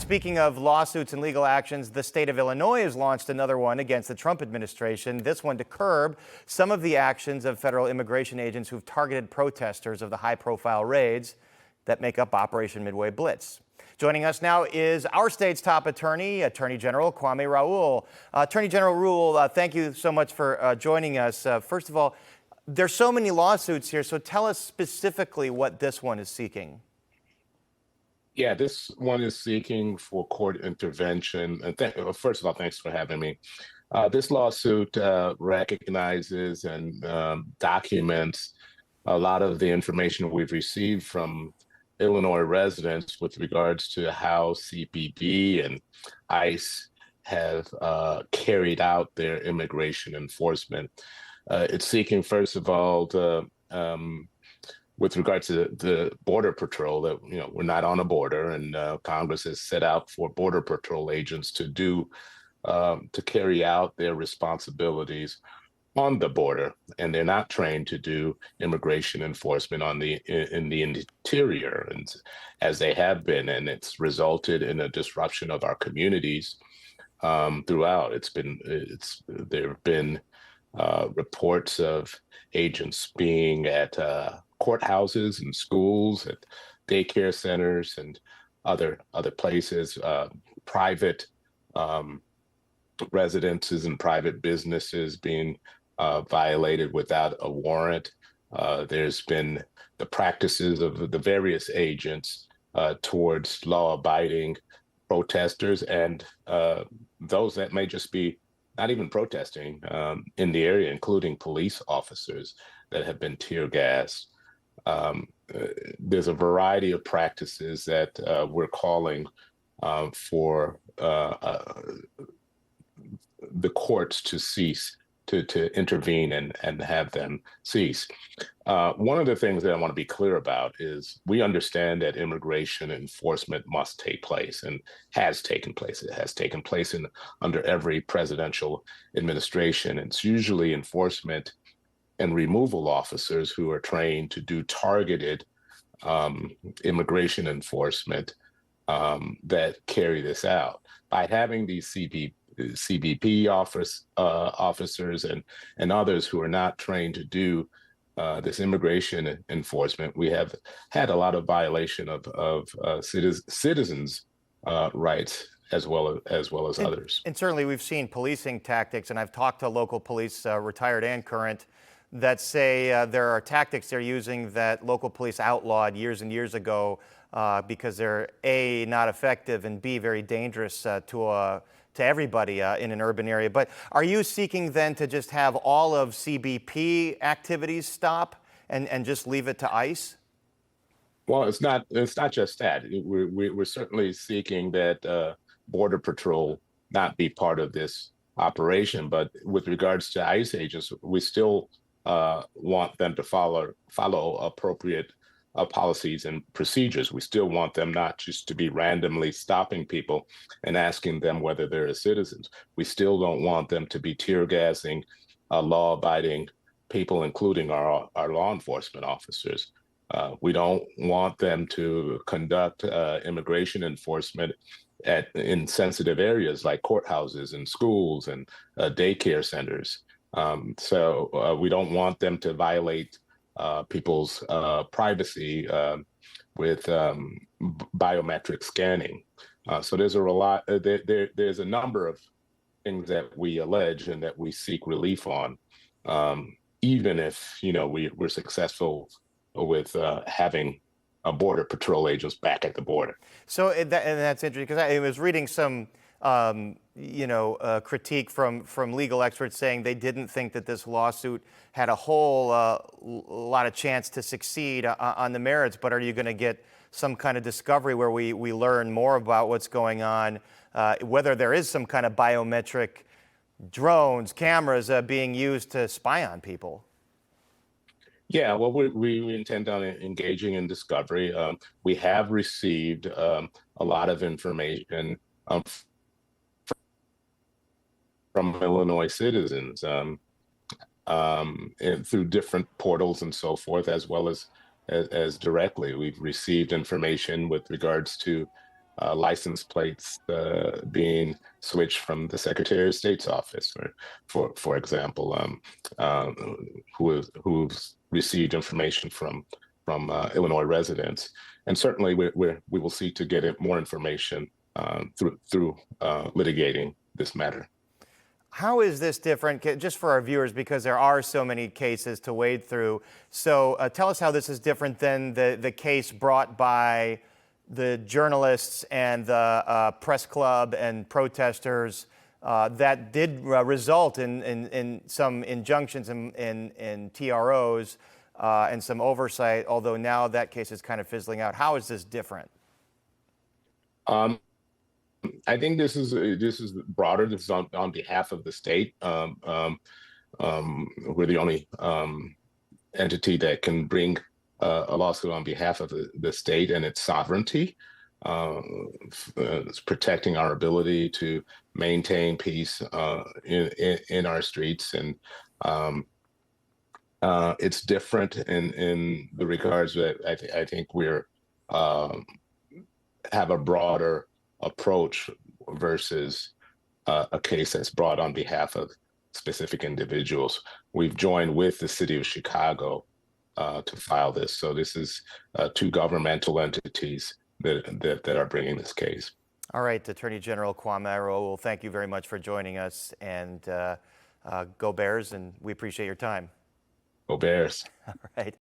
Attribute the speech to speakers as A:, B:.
A: Speaking of lawsuits and legal actions, the state of Illinois has launched another one against the Trump administration, this one to curb some of the actions of federal immigration agents who've targeted protesters of the high-profile raids that make up Operation Midway Blitz. Joining us now is our state's top attorney, Attorney General Kwame Raoul. Attorney General Raoul, thank you so much for joining us. First of all, there's so many lawsuits here, so tell us specifically what this one is seeking.
B: Yeah, this one is seeking for court intervention. And first of all, thanks for having me. This lawsuit recognizes and documents a lot of the information we've received from Illinois residents with regards to how CBP and ICE have carried out their immigration enforcement. It's seeking, first of all, with regard to the Border Patrol, that we're not on a border, and Congress has set out for Border Patrol agents to carry out their responsibilities on the border, and they're not trained to do immigration enforcement in the interior, and as they have been, and it's resulted in a disruption of our communities throughout. There have been reports of agents being at courthouses and schools, at daycare centers, and other places, private residences and private businesses being violated without a warrant. There's been the practices of the various agents towards law-abiding protesters and those that may just be not even protesting in the area, including police officers that have been tear gassed. There's a variety of practices that we're calling for the courts to cease, to intervene and have them cease. One of the things that I want to be clear about is we understand that immigration enforcement must take place and has taken place. It has taken place under every presidential administration. It's usually enforcement and removal officers who are trained to do targeted immigration enforcement that carry this out. By having these CBP officers and others who are not trained to do this immigration enforcement, we have had a lot of violation of citizens' rights as well as others.
A: And certainly we've seen policing tactics, and I've talked to local police, retired and current, that say there are tactics they're using that local police outlawed years and years ago because they're A, not effective, and B, very dangerous to everybody in an urban area. But are you seeking then to just have all of CBP activities stop and just leave it to ICE?
B: Well, it's not just that. We're certainly seeking that Border Patrol not be part of this operation. But with regards to ICE agents, we still want them to follow appropriate policies and procedures. We still want them not just to be randomly stopping people and asking them whether they're citizens. We still don't want them to be tear gassing law-abiding people, including our law enforcement officers. We don't want them to conduct immigration enforcement in sensitive areas like courthouses and schools and daycare centers. So we don't want them to violate people's privacy with biometric scanning. So there's there's a number of things that we allege and that we seek relief on, even if we're successful with having Border Patrol agents back at the border.
A: So that's interesting, because I was reading some critique from legal experts saying they didn't think that this lawsuit had a whole lot of chance to succeed on the merits. But are you going to get some kind of discovery where we learn more about what's going on, whether there is some kind of biometric drones, cameras being used to spy on people?
B: Yeah, well, we intend on engaging in discovery. We have received a lot of information from Illinois citizens and through different portals and so forth, as well as directly. We've received information with regards to license plates being switched from the Secretary of State's office, for example, who's received information from Illinois residents, and certainly we will seek to get more information through litigating this matter.
A: How is this different, just for our viewers, because there are so many cases to wade through? So tell us how this is different than the case brought by the journalists and the press club and protesters that did result in some injunctions and TROs and some oversight, although now that case is kind of fizzling out. How is this different?
B: I think this is broader. This is on behalf of the state. We're the only entity that can bring a lawsuit on behalf of the state and its sovereignty. It's protecting our ability to maintain peace in our streets, and it's different in the regards that I think we're have a broader approach versus a case that's brought on behalf of specific individuals. We've joined with the city of Chicago to file this. So this is two governmental entities that are bringing this case. All
A: right, Attorney General Kwame Arrow, well, thank you very much for joining us, and go Bears, and we appreciate your time.
B: Go Bears.
A: All right.